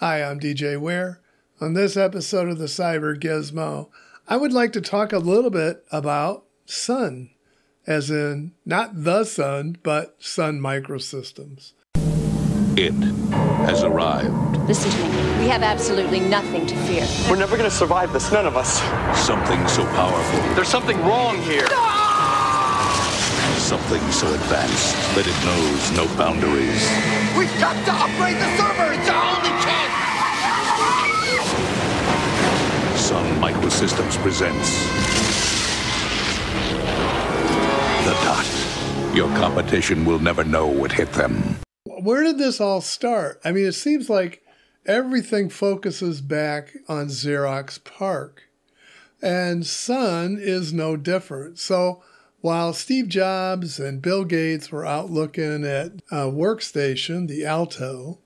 Hi, I'm DJ Ware. On this episode of the Cyber Gizmo, I would like to talk a little bit about Sun, as in not the Sun, but Sun Microsystems. It has arrived. Listen to me. We have absolutely nothing to fear. We're never going to survive this, none of us. Something so powerful. There's something wrong here. Something so advanced that it knows no boundaries. We've got to upgrade the server. It's our only chance. Sun Microsystems presents The Dot. Your competition will never know it hit them. Where did this all start? I mean, it seems like everything focuses back on Xerox PARC, and Sun is no different. So while Steve Jobs and Bill Gates were out looking at a workstation, the Alto,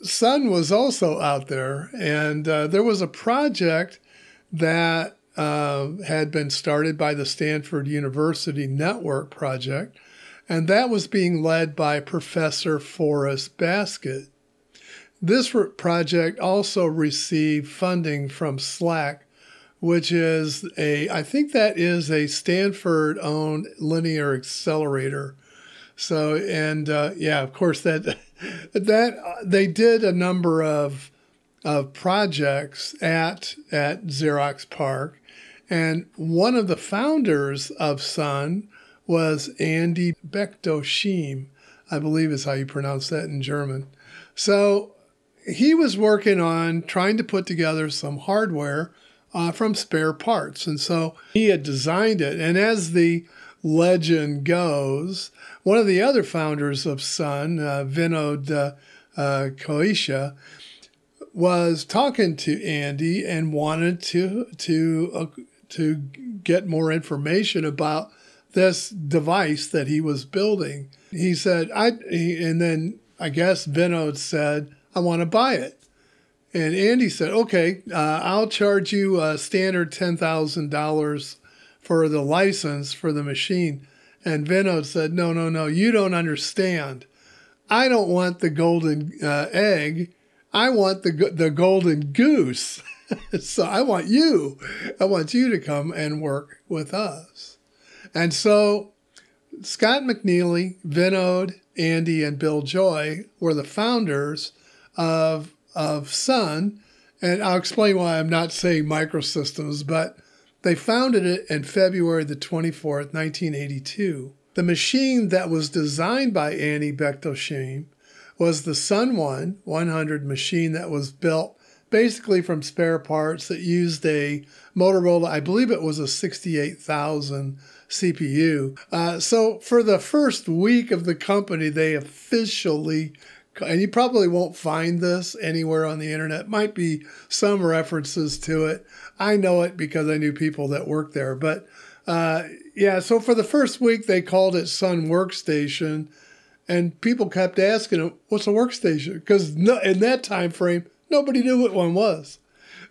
Sun was also out there, and there was a project that had been started by the Stanford University Network Project, and that was being led by Professor Forrest Baskett. This project also received funding from SLAC, which is I think that is a Stanford-owned linear accelerator. So, and of course that they did a number of projects at Xerox PARC, and one of the founders of Sun was Andy Bechtolsheim, I believe is how you pronounce that in German. So he was working on trying to put together some hardware from spare parts. And so he had designed it. And as the legend goes, one of the other founders of Sun, Vinod Koisha, was talking to Andy and wanted to get more information about this device that he was building. He said, and then I guess Vinod said, I want to buy it. And Andy said, okay, I'll charge you a standard $10,000 for the license for the machine. And Vinod said, no, you don't understand. I don't want the golden egg. I want the golden goose. So I want you to come and work with us. And so Scott McNealy, Vinod, Andy, and Bill Joy were the founders of Sun. And I'll explain why I'm not saying Microsystems, but they founded it in February the 24th, 1982. The machine that was designed by Andy Bechtolsheim was the Sun 100 machine that was built basically from spare parts that used a Motorola, I believe it was a 68,000 CPU. So for the first week of the company, they officially, and you probably won't find this anywhere on the internet, might be some references to it. I know it because I knew people that worked there. But so for the first week, they called it Sun Workstation, and people kept asking them, what's a workstation? Because in that time frame, nobody knew what one was.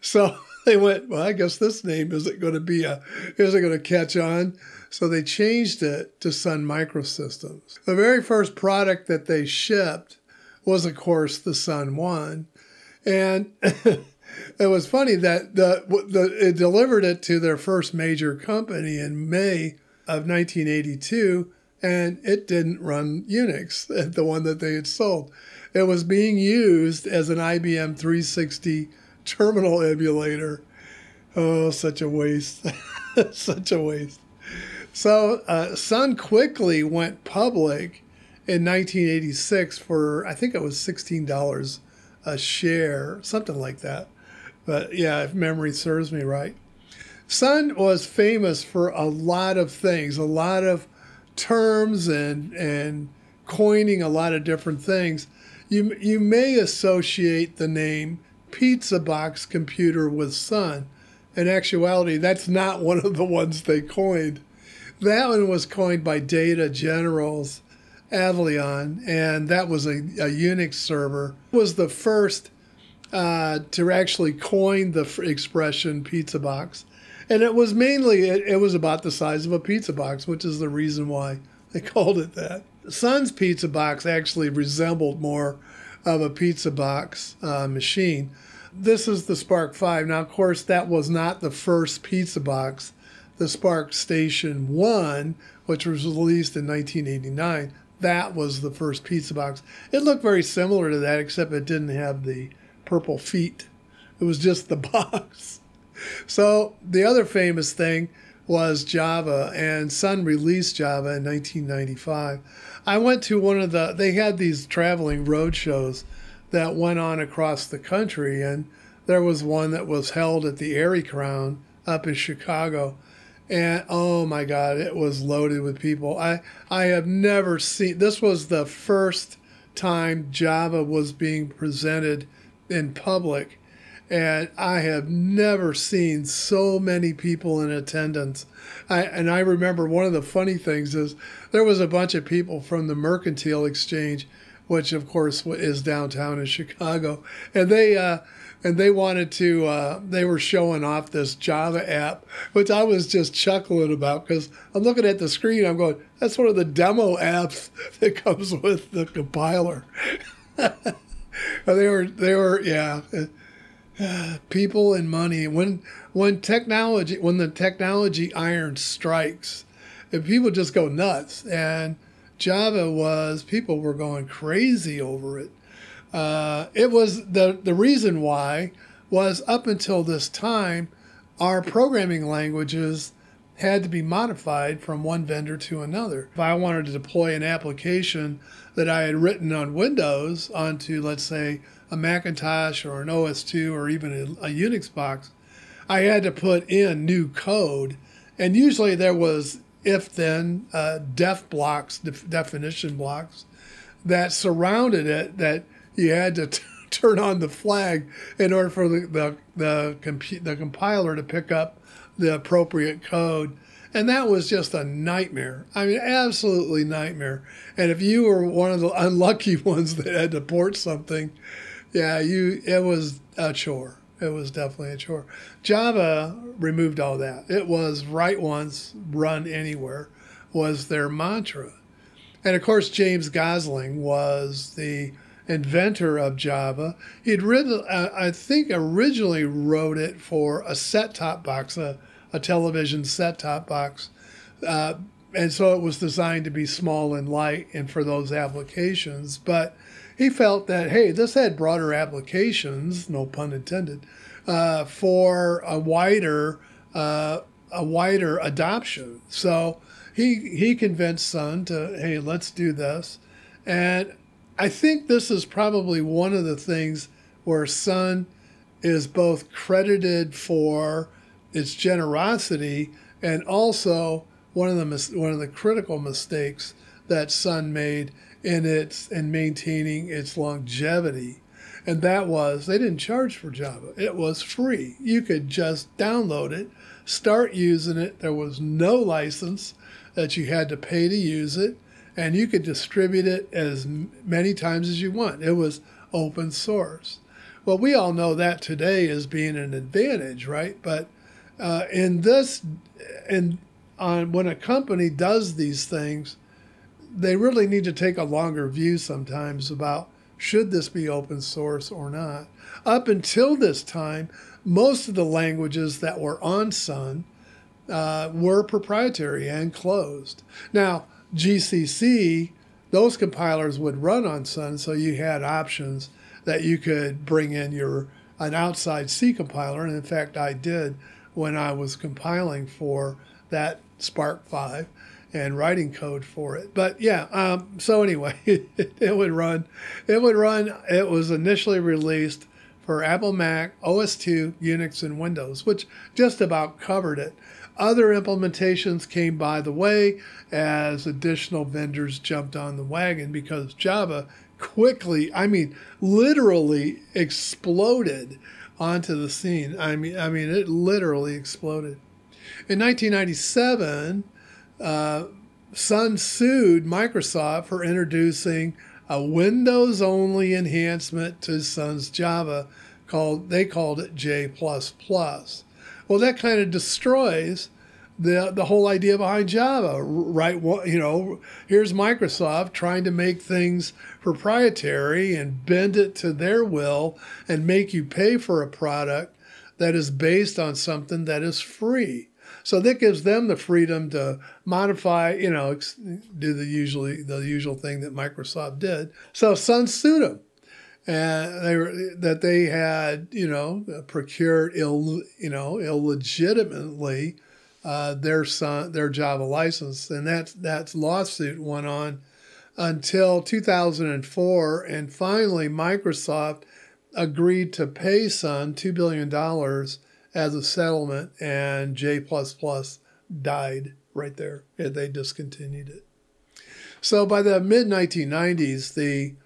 So they went, well, I guess this name isn't going to catch on. So they changed it to Sun Microsystems. The very first product that they shipped was, of course, the Sun 1. And it was funny that it delivered it to their first major company in May of 1982, and it didn't run Unix, the one that they had sold. It was being used as an IBM 360 terminal emulator. Oh, such a waste. Such a waste. So Sun quickly went public in 1986 for, I think it was $16 a share, something like that. But yeah, if memory serves me right. Sun was famous for a lot of things, a lot of terms and coining a lot of different things. You may associate the name Pizza Box Computer with Sun. In actuality, that's not one of the ones they coined. That one was coined by Data Generals Avlion, and that was a Unix server. It was the first to actually coin the expression pizza box. And it was mainly, it was about the size of a pizza box, which is the reason why they called it that. Sun's pizza box actually resembled more of a pizza box machine. This is the Spark 5. Now, of course, that was not the first pizza box. The Spark Station 1, which was released in 1989, that was the first pizza box. It looked very similar to that, except it didn't have the purple feet. It was just the box. So the other famous thing was Java, and Sun released Java in 1995. I went to they had these traveling road shows that went on across the country, and there was one that was held at the Erie Crown up in Chicago. And oh my God, it was loaded with people. I have never seen, this was the first time Java was being presented in public, and I have never seen so many people in attendance. I remember one of the funny things is there was a bunch of people from the Mercantile Exchange, which of course is downtown in Chicago, and they wanted to, they were showing off this Java app, which I was just chuckling about because I'm looking at the screen, I'm going, that's one of the demo apps that comes with the compiler. They were, yeah. People and money. When the technology iron strikes, and people just go nuts. And Java people were going crazy over it. It was the reason why was up until this time, our programming languages had to be modified from one vendor to another. If I wanted to deploy an application that I had written on Windows onto, let's say, a Macintosh or an OS2 or even a Unix box, I had to put in new code. And usually there was if-then definition blocks that surrounded it that you had to turn on the flag in order for the compiler to pick up the appropriate code. And that was just a nightmare. I mean, absolutely nightmare. And if you were one of the unlucky ones that had to port something, yeah, it was a chore. It was definitely a chore. Java removed all that. It was write once, run anywhere was their mantra. And of course, James Gosling was the inventor of Java. He'd written, I think, originally wrote it for a set-top box, a television set-top box. And so it was designed to be small and light and for those applications. But he felt that, hey, this had broader applications, no pun intended, for a wider adoption. So he convinced Sun to, hey, let's do this. And I think this is probably one of the things where Sun is both credited for its generosity and also one of the critical mistakes that Sun made in maintaining its longevity. And that was, they didn't charge for Java. It was free. You could just download it, start using it. There was no license that you had to pay to use it, and you could distribute it as many times as you want. It was open source. Well, we all know that today as being an advantage, right? But when a company does these things, they really need to take a longer view sometimes about should this be open source or not. Up until this time, most of the languages that were on Sun were proprietary and closed. Now, GCC, those compilers would run on Sun, so you had options that you could bring in an outside C compiler, and in fact I did when I was compiling for that Spark 5 and writing code for it. But yeah, so anyway, it would run. It was initially released for Apple Mac, OS2, Unix, and Windows, which just about covered it. Other implementations came by the way as additional vendors jumped on the wagon because Java quickly, I mean, literally exploded onto the scene. I mean, it literally exploded. In 1997, Sun sued Microsoft for introducing a Windows-only enhancement to Sun's Java they called it J++. Well, that kind of destroys the whole idea behind Java, right? Here's Microsoft trying to make things proprietary and bend it to their will and make you pay for a product that is based on something that is free. So that gives them the freedom to modify, do the usual thing that Microsoft did. So Sun sued them, and they had procured illegitimately their Java license, and that lawsuit went on until 2004, and finally Microsoft agreed to pay Sun $2 billion as a settlement, and J++ died right there. They discontinued it. So by the mid-1990s, the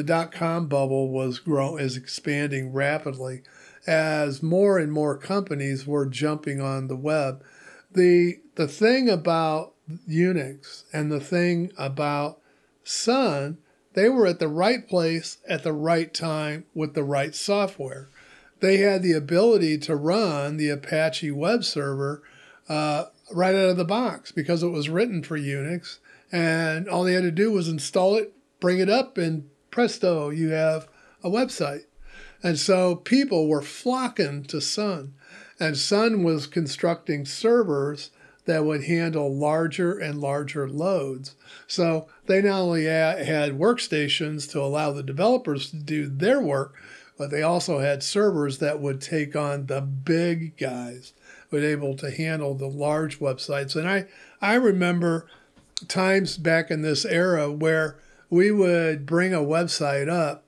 dot-com bubble is expanding rapidly as more and more companies were jumping on the web. The thing about Unix and the thing about Sun, they were at the right place at the right time with the right software. They had the ability to run the Apache web server right out of the box because it was written for Unix, and all they had to do was install it, bring it up, and presto, you have a website. And so people were flocking to Sun, and Sun was constructing servers that would handle larger and larger loads. So they not only had workstations to allow the developers to do their work, but they also had servers that would take on the big guys, would able to handle the large websites. And I remember times back in this era where we would bring a website up,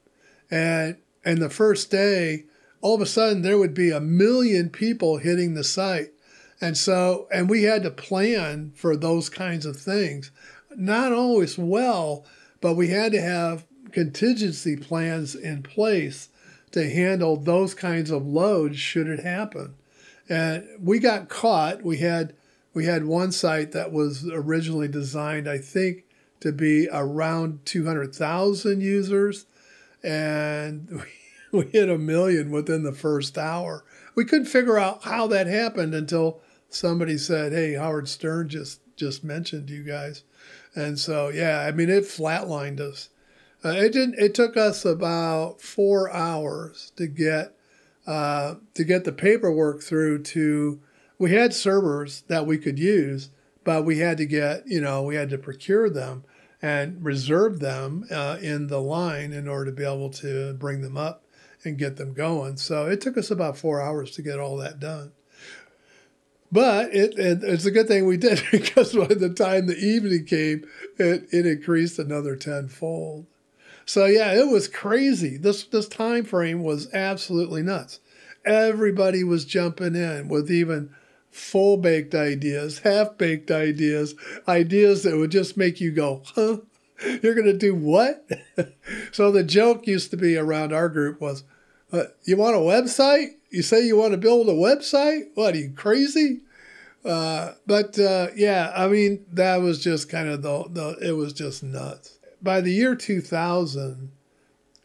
and the first day, all of a sudden there would be 1 million people hitting the site. And we had to plan for those kinds of things. Not always well, but we had to have contingency plans in place to handle those kinds of loads should it happen. And we got caught. We had one site that was originally designed, I think, to be around 200,000 users, and we hit 1 million within the first hour. We couldn't figure out how that happened until somebody said, "Hey, Howard Stern just mentioned you guys," and so it flatlined us. It took us about 4 hours to get the paperwork through to. We had servers that we could use, but we had to procure them and reserve them in the line in order to be able to bring them up and get them going. So it took us about 4 hours to get all that done. But it's a good thing we did, because by the time the evening came, it increased another tenfold. So it was crazy. This time frame was absolutely nuts. Everybody was jumping in with even full-baked ideas, half-baked ideas that would just make you go, huh? You're going to do what? So the joke used to be around our group was, you want a website? You say you want to build a website? What, are you crazy? That was just kind of it was just nuts. By the year 2000,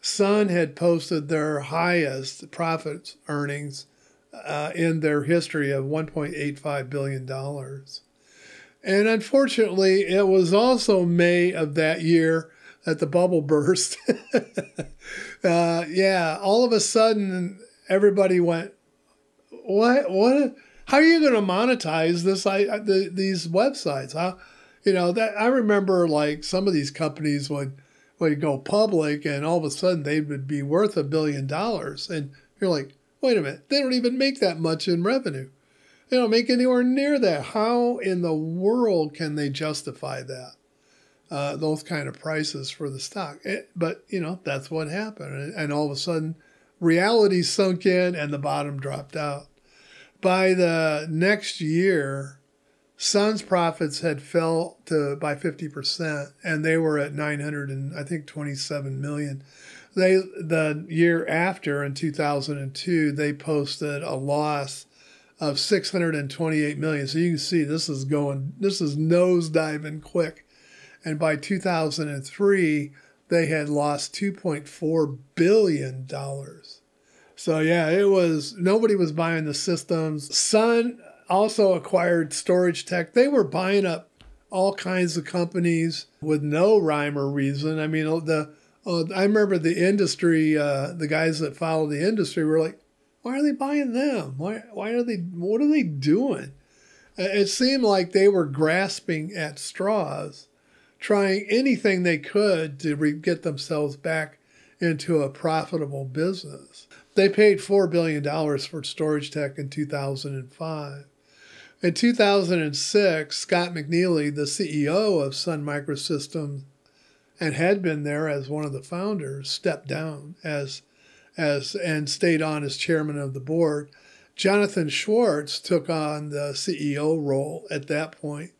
Sun had posted their highest profits earnings in their history of $1.85 billion. And unfortunately, it was also May of that year that the bubble burst. All of a sudden, everybody went, what? How are you going to monetize these websites? I remember like some of these companies would go public, and all of a sudden they would be worth $1 billion. And you're like, wait a minute, they don't even make that much in revenue. They don't make anywhere near that. How in the world can they justify that? Those kind of prices for the stock. But that's what happened. And all of a sudden, reality sunk in and the bottom dropped out. By the next year, Sun's profits had fell by 50%, and they were at 927 million. The year after, in 2002, they posted a loss of 628 million. So you can see this is nosediving quick. And by 2003, they had lost $2.4 billion. So it was, nobody was buying the systems. Sun also acquired Storage Tech. They were buying up all kinds of companies with no rhyme or reason. I mean, I remember the industry, the guys that follow the industry were like, why are they buying them? What are they doing? It seemed like they were grasping at straws, trying anything they could to get themselves back into a profitable business. They paid $4 billion for Storage Tech in 2005. In 2006, Scott McNealy, the CEO of Sun Microsystems, and had been there as one of the founders, stepped down and stayed on as chairman of the board. Jonathan Schwartz took on the CEO role at that point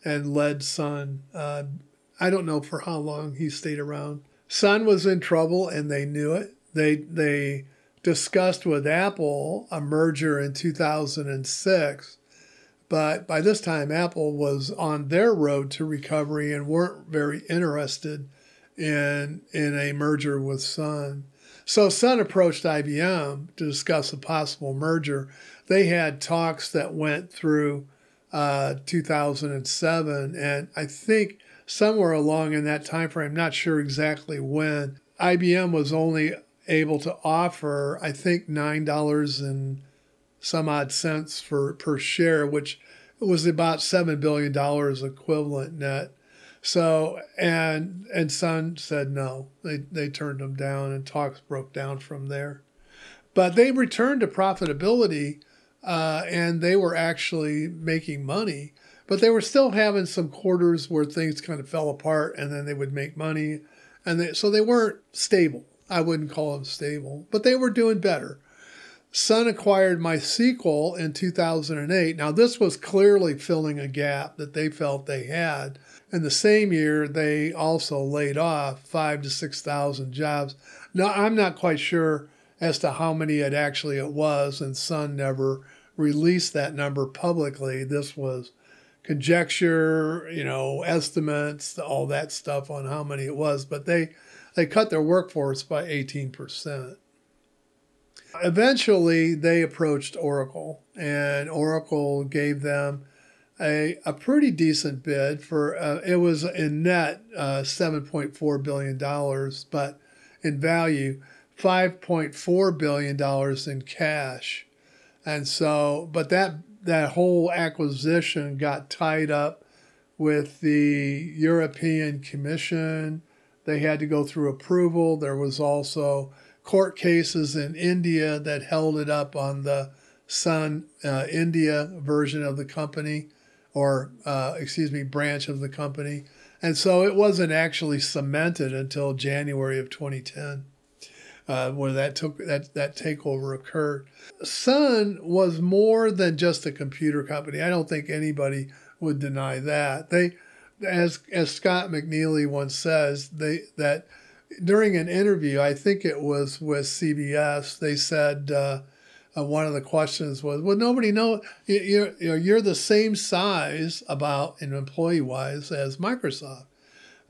and led Sun. I don't know for how long he stayed around. Sun was in trouble and they knew it. They discussed with Apple a merger in 2006. But by this time, Apple was on their road to recovery and weren't very interested in a merger with Sun. So Sun approached IBM to discuss a possible merger. They had talks that went through 2007, and I think somewhere along in that time frame, not sure exactly when, IBM was only able to offer, I think, $9 and some odd cents per share, which was about $7 billion equivalent net. So, and Sun said no. They turned them down and talks broke down from there. But they returned to profitability and they were actually making money. But they were still having some quarters where things kind of fell apart and then they would make money. So they weren't stable. I wouldn't call them stable, but they were doing better. Sun acquired MySQL in 2008. Now, this was clearly filling a gap that they felt they had. In the same year, they also laid off 5,000 to 6,000 jobs. Now, I'm not quite sure as to how many it was, and Sun never released that number publicly. This was conjecture, estimates, all that stuff on how many it was, but they cut their workforce by 18%. Eventually, they approached Oracle, and Oracle gave them a pretty decent bid for, it was in net $7.4 billion, but in value, $5.4 billion in cash. And so, but that whole acquisition got tied up with the European Commission. They had to go through approval. There was also court cases in India that held it up on the Sun India version of the company, or branch of the company. And so it wasn't actually cemented until January of 2010, where that takeover occurred. Sun was more than just a computer company. I don't think anybody would deny that. They, as Scott McNealy once says, that during an interview, I think it was with CBS, they said one of the questions was, "Well, nobody knows you're the same size in employee-wise as Microsoft,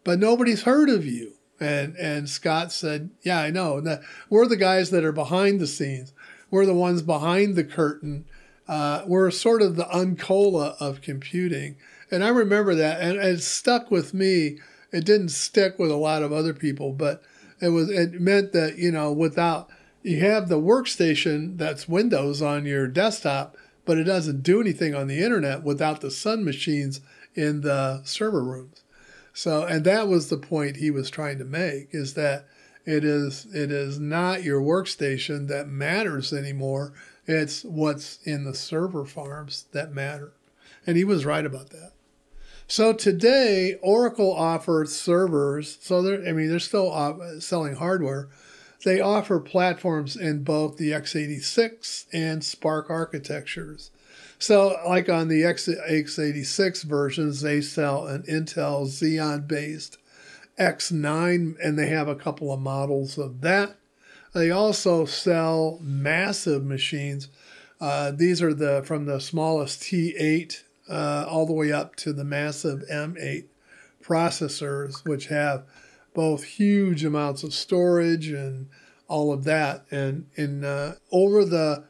but nobody's heard of you." And Scott said, "Yeah, I know. We're the guys that are behind the scenes. We're the ones behind the curtain. We're sort of the Uncola of computing." And I remember that, and it stuck with me. It didn't stick with a lot of other people, but it meant that, without, you have the workstation that's Windows on your desktop, but it doesn't do anything on the internet without the Sun machines in the server rooms. So, and that was the point he was trying to make, is that it is not your workstation that matters anymore. It's what's in the server farms that matter. And he was right about that. So today, Oracle offers servers. So they're still selling hardware. They offer platforms in both the x86 and SPARC architectures. So like on the x86 versions, they sell an Intel Xeon-based X9, and they have a couple of models of that. They also sell massive machines. These are from the smallest T8 all the way up to the massive M8 processors, which have both huge amounts of storage and all of that. And over the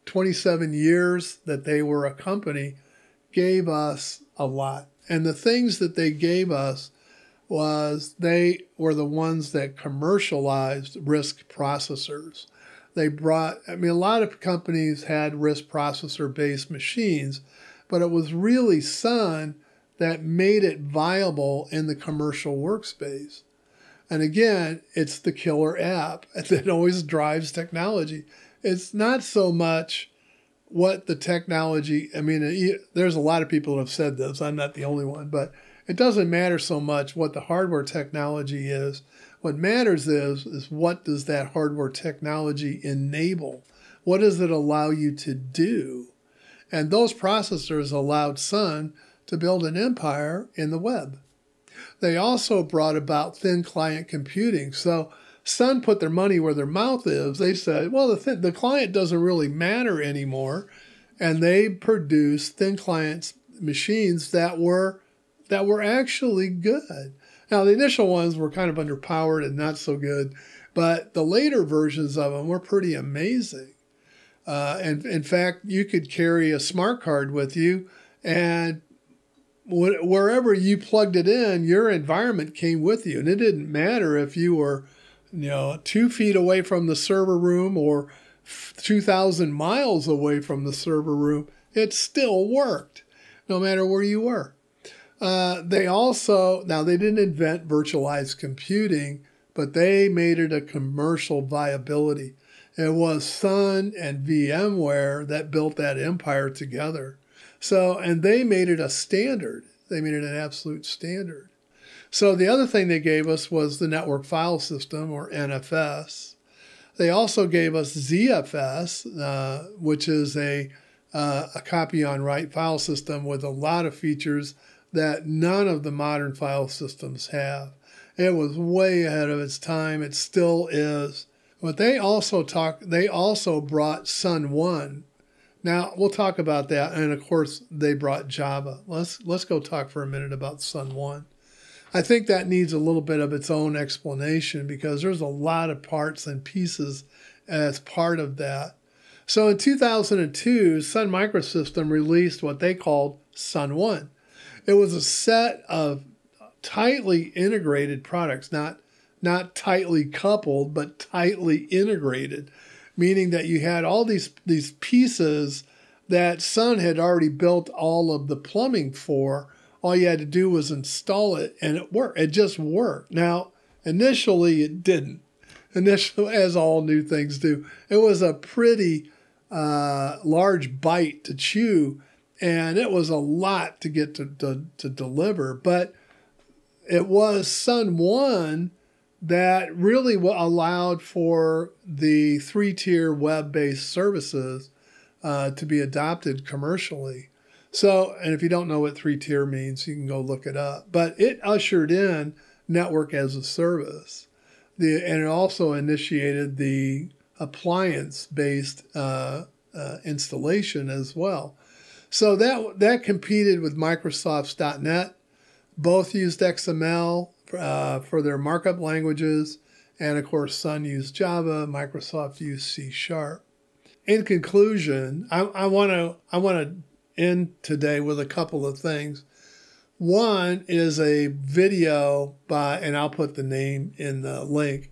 27 years that they were a company, gave us a lot. And the things that they gave us was they were the ones that commercialized RISC processors. They brought, a lot of companies had RISC processor-based machines, but it was really Sun that made it viable in the commercial workspace. And again, it's the killer app that always drives technology. It's not so much what the technology, there's a lot of people who have said this, I'm not the only one, but it doesn't matter so much what the hardware technology is. What matters is what does that hardware technology enable? What does it allow you to do? And those processors allowed Sun to build an empire in the web. They also brought about thin client computing. So Sun put their money where their mouth is. They said, well, the client doesn't really matter anymore. And they produced thin client machines that were actually good. Now, the initial ones were kind of underpowered and not so good, but the later versions of them were pretty amazing. And in fact, you could carry a smart card with you, and wherever you plugged it in, your environment came with you. And it didn't matter if you were 2 feet away from the server room or 2,000 miles away from the server room. It still worked, no matter where you were. They didn't invent virtualized computing, but they made it a commercial viability. It was Sun and VMware that built that empire together. So, and they made it a standard. They made it an absolute standard. So the other thing they gave us was the Network File System, or NFS. They also gave us ZFS, which is a copy on write file system with a lot of features that none of the modern file systems have. It was way ahead of its time. It still is. But they also brought Sun 1. Now, we'll talk about that. And of course, they brought Java. Let's go talk for a minute about Sun 1. I think that needs a little bit of its own explanation because there's a lot of parts and pieces as part of that. So in 2002, Sun Microsystem released what they called Sun 1. It was a set of tightly integrated products, not tightly coupled, but tightly integrated, meaning that you had all these pieces that Sun had already built all of the plumbing for. All you had to do was install it, and it worked. It just worked. Now, initially, it didn't. Initially, as all new things do, it was a pretty large bite to chew, and it was a lot to get to deliver. But it was Sun 1 that really allowed for the 3-tier web-based services to be adopted commercially. So, and if you don't know what 3-tier means, you can go look it up. But it ushered in network as a service. And it also initiated the appliance-based installation as well. So that competed with Microsoft's .NET. Both used XML for their markup languages. And of course, Sun used Java. Microsoft used C#. In conclusion, I want to end today with a couple of things. One is a video by, and I'll put the name in the link,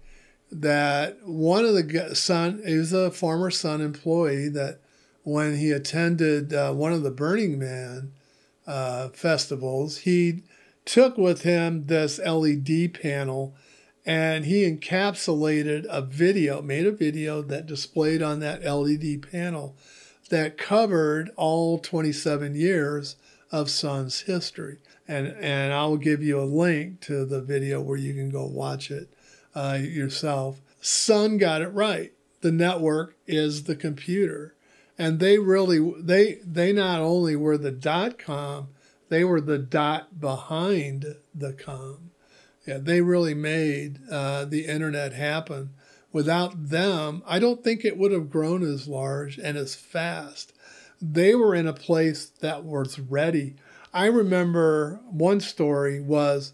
that one of the Sun is a former Sun employee that when he attended one of the Burning Man festivals, he took with him this LED panel and he encapsulated a video, made a video that displayed on that LED panel that covered all 27 years of Sun's history. And I'll give you a link to the video where you can go watch it yourself. Sun got it right. The network is the computer. And they not only were the .com, they were the dot behind the com. Yeah, they really made the internet happen. Without them, I don't think it would have grown as large and as fast. They were in a place that was ready. I remember one story was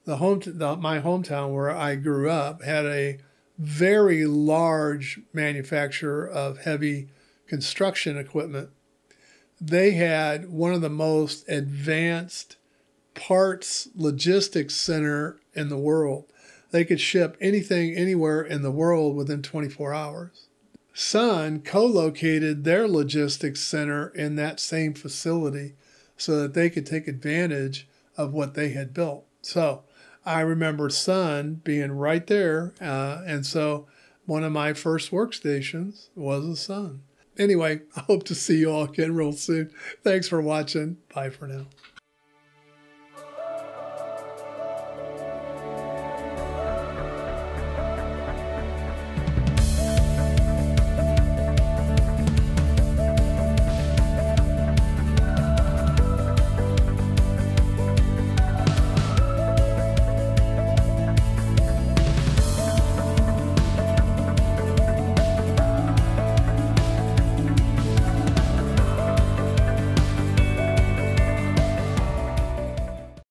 my hometown where I grew up had a very large manufacturer of heavy construction equipment, they had one of the most advanced parts logistics center in the world. They could ship anything anywhere in the world within 24 hours. Sun co-located their logistics center in that same facility so that they could take advantage of what they had built. So I remember Sun being right there, and so one of my first workstations was a Sun. Anyway, I hope to see you all again real soon. Thanks for watching. Bye for now.